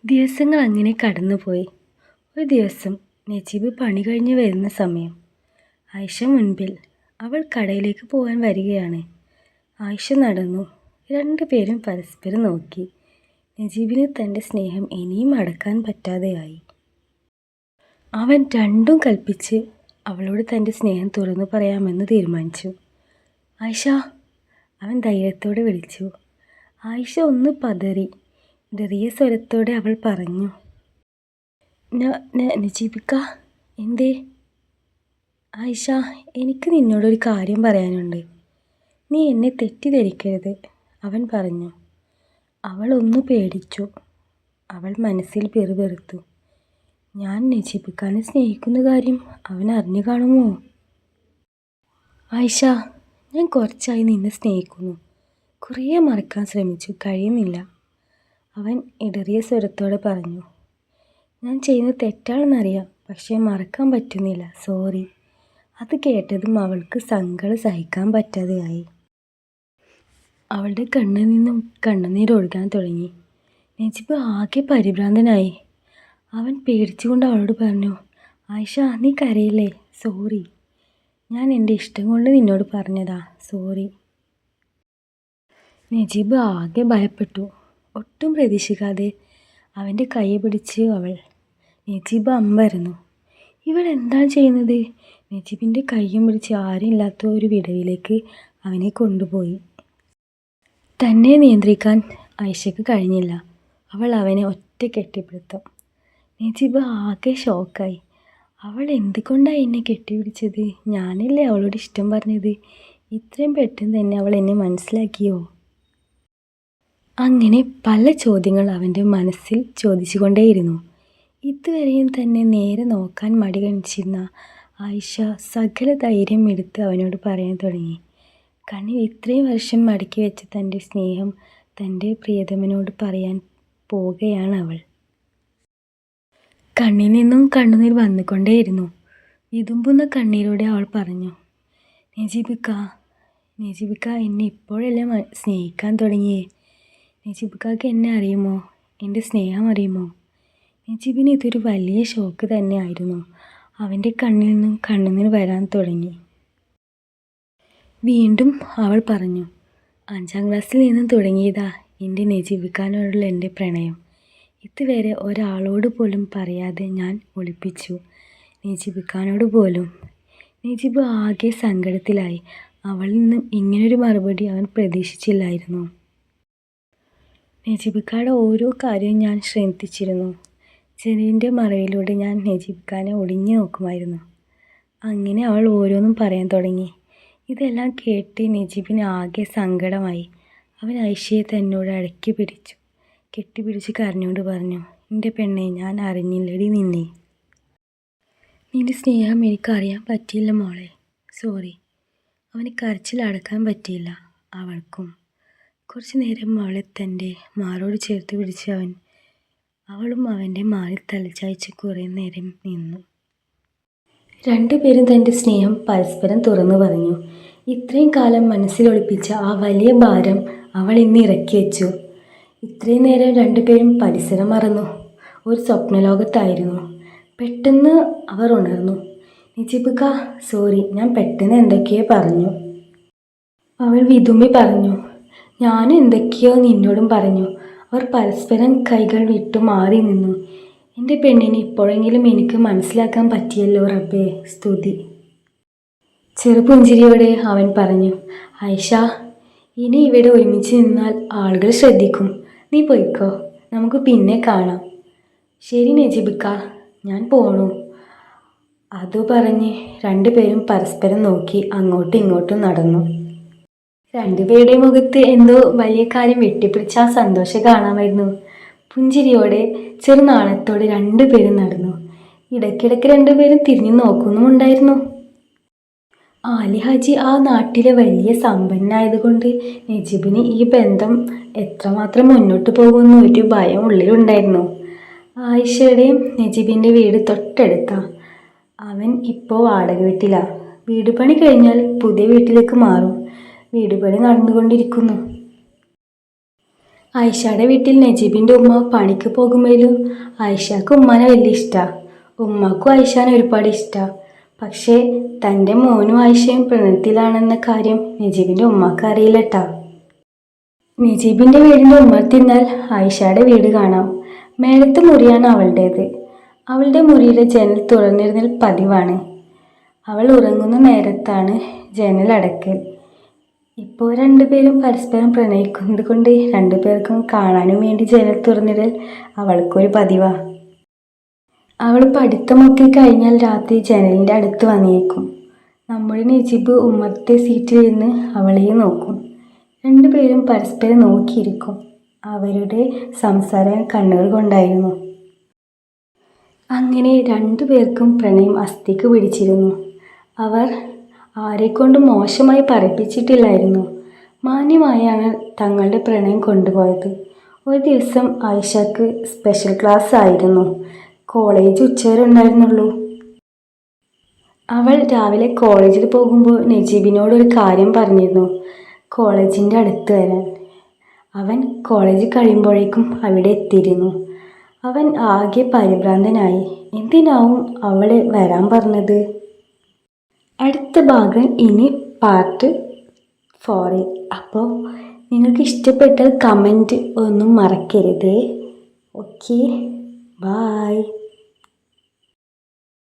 ദിവസങ്ങൾ അങ്ങനെ കടന്നുപോയി. ഒരു ദിവസം നജീബ് പണി കഴിഞ്ഞ് വരുന്ന സമയം ആയിഷ മുൻപിൽ. അവൾ കടയിലേക്ക് പോകാൻ വരികയാണ്. ആയിഷ നടന്നു. രണ്ടുപേരും പരസ്പരം നോക്കി. നജീബിന് തൻ്റെ സ്നേഹം ഇനിയും അടക്കാൻ പറ്റാതെയായി. അവൻ രണ്ടും കൽപ്പിച്ച് അവളോട് തൻ്റെ സ്നേഹം തുറന്നു പറയാമെന്ന് തീരുമാനിച്ചു. ആയിഷ, അവൻ ധൈര്യത്തോടെ വിളിച്ചു. ആയിഷ ഒന്ന് പതറി. ചെറിയ സ്വരത്തോടെ അവൾ പറഞ്ഞു, നജീബിക്ക. എന്തേ? ആയിഷ, എനിക്ക് നിന്നോടൊരു കാര്യം പറയാനുണ്ട്. നീ എന്നെ തെറ്റിദ്ധരിക്കരുത്, അവൻ പറഞ്ഞു. അവൾ ഒന്ന് പേടിച്ചു. അവൾ മനസ്സിൽ പിറുപിറുത്തു. ഞാൻ നജീബിക്കാനെ സ്നേഹിക്കുന്ന കാര്യം അവൻ അറിഞ്ഞു കാണുമോ? ആയിഷ, ഞാൻ കുറച്ചായി നിന്നെ സ്നേഹിക്കുന്നു. കുറേ മറക്കാൻ ശ്രമിച്ചു, കഴിയുന്നില്ല, അവൻ ഇടറിയ സ്വരത്തോടെ പറഞ്ഞു. ഞാൻ ചെയ്യുന്നത് തെറ്റാണെന്നറിയാം, പക്ഷേ മറക്കാൻ പറ്റുന്നില്ല, സോറി. അത് കേട്ടതും അവൾക്ക് സങ്കടം സഹിക്കാൻ പറ്റാതെയായി. അവളുടെ കണ്ണിൽ നിന്നും കണ്ണുനീരൊഴുകാൻ തുടങ്ങി. നജീബ് ആകെ പരിഭ്രാന്തനായി. അവൻ പേടിച്ചുകൊണ്ട് അവളോട് പറഞ്ഞു, ആയിഷ, നീ കരയില്ലേ, സോറി. ഞാൻ എൻ്റെ ഇഷ്ടം കൊണ്ട് നിന്നോട് പറഞ്ഞതാ, സോറി. നജീബ് ആകെ ഭയപ്പെട്ടു. ഒട്ടും പ്രതീക്ഷിക്കാതെ അവൻ്റെ കൈ പിടിച്ച് അവൾ. നജീബ് അമ്പരന്നു. ഇവൾ എന്താണ് ചെയ്യുന്നത്? നജീബിൻ്റെ കൈയും പിടിച്ച് ആരുമില്ലാത്ത ഒരു വിടവിലേക്ക് അവനെ കൊണ്ടുപോയി. തന്നെ നിയന്ത്രിക്കാൻ ആയിഷയ്ക്ക് കഴിഞ്ഞില്ല. അവൾ അവനെ ഒറ്റ കെട്ടിപ്പിടുത്തം. നജീബ് ആകെ ഷോക്കായി. അവൾ എന്തുകൊണ്ടാണ് എന്നെ കെട്ടിപ്പിടിച്ചത്? ഞാനല്ലേ അവളോട് ഇഷ്ടം പറഞ്ഞത്? ഇത്രയും പെട്ടെന്ന് തന്നെ അവൾ എന്നെ മനസ്സിലാക്കിയോ? അങ്ങനെ പല ചോദ്യങ്ങൾ അവൻ്റെ മനസ്സിൽ ചോദിച്ചുകൊണ്ടേയിരുന്നു. ഇതുവരെയും തന്നെ നേരെ നോക്കാൻ മടി കാണിച്ചിരുന്ന ആയിഷ സകല ധൈര്യം എടുത്ത് അവനോട് പറയാൻ തുടങ്ങി. കണ്ണിൽ ഇത്രയും വർഷം മടക്കി വെച്ച തൻ്റെ സ്നേഹം തൻ്റെ പ്രിയതമനോട് പറയാൻ പോവുകയാണ് അവൾ. കണ്ണിൽ നിന്നും കണ്ണുനീർ വന്നുകൊണ്ടേയിരുന്നു. വിതുമ്പുന്ന കണ്ണീരോടെ അവൾ പറഞ്ഞു, നജീബിക്ക എന്നെ ഇപ്പോഴെല്ലാം സ്നേഹിക്കാൻ തുടങ്ങിയേ. നജീബിക്കാക്ക് എന്നെ അറിയുമോ? എൻ്റെ സ്നേഹം അറിയുമോ? നജീബിന് ഇതൊരു വലിയ ഷോക്ക് തന്നെയായിരുന്നു. അവൻ്റെ കണ്ണിൽ നിന്നും കണ്ണുനീർ വരാൻ തുടങ്ങി. വീണ്ടും അവൾ പറഞ്ഞു, 5ാം ക്ലാസ്സിൽ നിന്നും തുടങ്ങിയതാ എൻ്റെ നജീബിക്കാനോടുള്ള എൻ്റെ പ്രണയം. ഇതുവരെ ഒരാളോട് പോലും പറയാതെ ഞാൻ ഒളിപ്പിച്ചു, നജീബിക്കാനോട് പോലും. നജീബ് ആകെ സങ്കടത്തിലായി. അവളിൽ നിന്നും ഇങ്ങനൊരു മറുപടി അവൻ പ്രതീക്ഷിച്ചില്ലായിരുന്നു. നജീബിക്കയുടെ ഓരോ കാര്യവും ഞാൻ ശ്രദ്ധിച്ചിരുന്നു. ജനലിൻ്റെ മറവിലൂടെ ഞാൻ നജീബിക്കാനെ ഒളിഞ്ഞു നോക്കുമായിരുന്നു. അങ്ങനെ അവൾ ഓരോന്നും പറയാൻ തുടങ്ങി. ഇതെല്ലാം കേട്ട് നജീബിന് ആകെ സങ്കടമായി. അവൻ ആയിഷയെ തന്നോട് അടക്കി പിടിച്ചു. കെട്ടിപ്പിടിച്ച് കരഞ്ഞുകൊണ്ട് പറഞ്ഞു, എൻ്റെ പെണ്ണെ, ഞാൻ അറിഞ്ഞില്ലടി നിന്നെ. നിന്റെ സ്നേഹം എനിക്കറിയാൻ പറ്റിയില്ല മോളെ, സോറി. അവന് കരച്ചിൽ അടക്കാൻ പറ്റിയില്ല. അവൾക്കും. കുറച്ചു നേരം അവളെ തൻ്റെ മാറോട് ചേർത്ത് പിടിച്ച് അവളും അവൻ്റെ മാറിൽ തലചായ്ച്ച് കുറേ നേരം നിന്നു. രണ്ടുപേരും തൻ്റെ സ്നേഹം പരസ്പരം തുറന്നു പറഞ്ഞു. ഇത്രയും കാലം മനസ്സിലൊളിപ്പിച്ച ആ വലിയ ഭാരം അവൾ ഇന്ന് ഇറക്കി വെച്ചു. ഇത്രയും നേരം രണ്ടുപേരും പരിസരം മറന്നു. ഒരു സ്വപ്നലോകത്തായിരുന്നു. പെട്ടെന്ന് അവർ ഉണർന്നു. നജീബിക്ക, സോറി, ഞാൻ പെട്ടെന്ന് എന്തൊക്കെയോ പറഞ്ഞു, അവൾ വിതുമ്പി പറഞ്ഞു. ഞാനും എന്തൊക്കെയോ നിന്നോടും പറഞ്ഞു. അവർ പരസ്പരം കൈകൾ വിട്ടു മാറി നിന്നു. എൻ്റെ പെണ്ണിനെ ഇപ്പോഴെങ്കിലും എനിക്ക് മനസ്സിലാക്കാൻ പറ്റിയല്ലോ റബ്ബേ, സ്തുതി. ചെറുപുഞ്ചിരിയോടെ അവൻ പറഞ്ഞു, ആയിഷ, ഇനി ഇവിടെ ഒരുമിച്ച് നിന്നാൽ ആളുകൾ ശ്രദ്ധിക്കും. നീ പോയിക്കോ, നമുക്ക് പിന്നെ കാണാം. ശരി നജീബിക്ക, ഞാൻ പോണു. അതു പറഞ്ഞ് രണ്ടുപേരും പരസ്പരം നോക്കി അങ്ങോട്ടും ഇങ്ങോട്ടും നടന്നു. രണ്ടുപേരുടെ മുഖത്ത് എന്തോ വലിയ കാര്യം വെട്ടിപ്പിടിച്ച ആ സന്തോഷം കാണാമായിരുന്നു. പുഞ്ചിരിയോടെ ചെറുനാണത്തോടെ രണ്ടുപേരും നടന്നു. ഇടയ്ക്കിടയ്ക്ക് രണ്ടുപേരും തിരിഞ്ഞു നോക്കുന്നുമുണ്ടായിരുന്നു. ആലി ഹാജി ആ നാട്ടിലെ വലിയ സമ്പന്നനായതുകൊണ്ട് നജീബിന് ഈ ബന്ധം എത്രമാത്രം മുന്നോട്ട് പോകുമെന്ന് ഒരു ഭയം ഉള്ളിലുണ്ടായിരുന്നു. ആയിഷയുടെയും നജീബിൻ്റെ വീട് തൊട്ടടുത്താ. അവൻ ഇപ്പോൾ വാടക വീട്ടിലാണ്. വീട് പണി കഴിഞ്ഞാൽ പുതിയ വീട്ടിലേക്ക് മാറും. വീട് പണി നടന്നുകൊണ്ടിരിക്കുന്നു. ആയിഷയുടെ വീട്ടിൽ നജീബിൻ്റെ ഉമ്മ പണിക്ക് പോകുമ്പോഴും ആയിഷക്ക് ഉമ്മാനെ വലിയ ഇഷ്ടമാണ്. ഉമ്മക്കും ആയിഷാനെ ഒരുപാട് ഇഷ്ടമാണ്. പക്ഷേ തൻ്റെ മോനും ആയിഷയും പ്രണയത്തിലാണെന്ന കാര്യം നജീബിൻ്റെ ഉമ്മക്ക് അറിയില്ല കേട്ടാ. നജീബിൻ്റെ വീടിൻ്റെ ഉമ്മർത്തിരുന്നാൽ ആയിഷയുടെ വീട് കാണാം. മേലത്തെ മുറിയാണ് അവളുടേത്. അവളുടെ മുറിയിലെ ജനൽ തുറന്നിരുന്നൽ പതിവാണ്. അവൾ ഉറങ്ങുന്ന നേരത്താണ് ജനൽ അടക്കൽ. ഇപ്പോൾ രണ്ടുപേരും പരസ്പരം പ്രണയിക്കുന്നത് കൊണ്ട് രണ്ടുപേർക്കും കാണാനും വേണ്ടി ജനൽ തുറന്നിടൽ അവൾക്കൊരു പതിവാണ്. അവൾ പഠിത്തമൊക്കെ കഴിഞ്ഞാൽ രാത്രി ജനലിൻ്റെ അടുത്ത് വന്നേക്കും. നമ്മുടെ നജീബ് ഉമ്മത്തെ സീറ്റിൽ ഇരുന്ന് അവളെ നോക്കും. രണ്ടുപേരും പരസ്പരം നോക്കിയിരിക്കും. അവരുടെ സംസാരം കണ്ണുകൾ കൊണ്ടായിരുന്നു. അങ്ങനെ രണ്ടുപേർക്കും പ്രണയം അസ്ഥിക്ക് പിടിച്ചിരുന്നു. അവർ ആരെക്കൊണ്ടും മോശമായി പറയിപ്പിച്ചിട്ടില്ലായിരുന്നു. മാന്യമായാണ് തങ്ങളുടെ പ്രണയം കൊണ്ടുപോയത്. ഒരു ദിവസം ആയിഷക്ക് സ്പെഷ്യൽ ക്ലാസ് ആയിരുന്നു. കോളേജ് ഉച്ചവരെ ഉണ്ടായിരുന്നുള്ളൂ. അവൾ രാവിലെ കോളേജിൽ പോകുമ്പോൾ നജീബിനോടൊരു കാര്യം പറഞ്ഞിരുന്നു, കോളേജിൻ്റെ അടുത്ത് വരാൻ. അവൻ കോളേജ് കഴിയുമ്പോഴേക്കും അവിടെ എത്തിയിരുന്നു. അവൻ ആകെ പരിഭ്രാന്തനായി. എന്തിനാവും അവളെ വരാൻ പറഞ്ഞത്? അടുത്ത ഭാഗം ഇനി പാർട്ട് 4. അപ്പോൾ നിങ്ങൾക്ക് ഇഷ്ടപ്പെട്ടാൽ കമൻറ്റ് ഒന്നും മറക്കരുതേ. Okay, bye.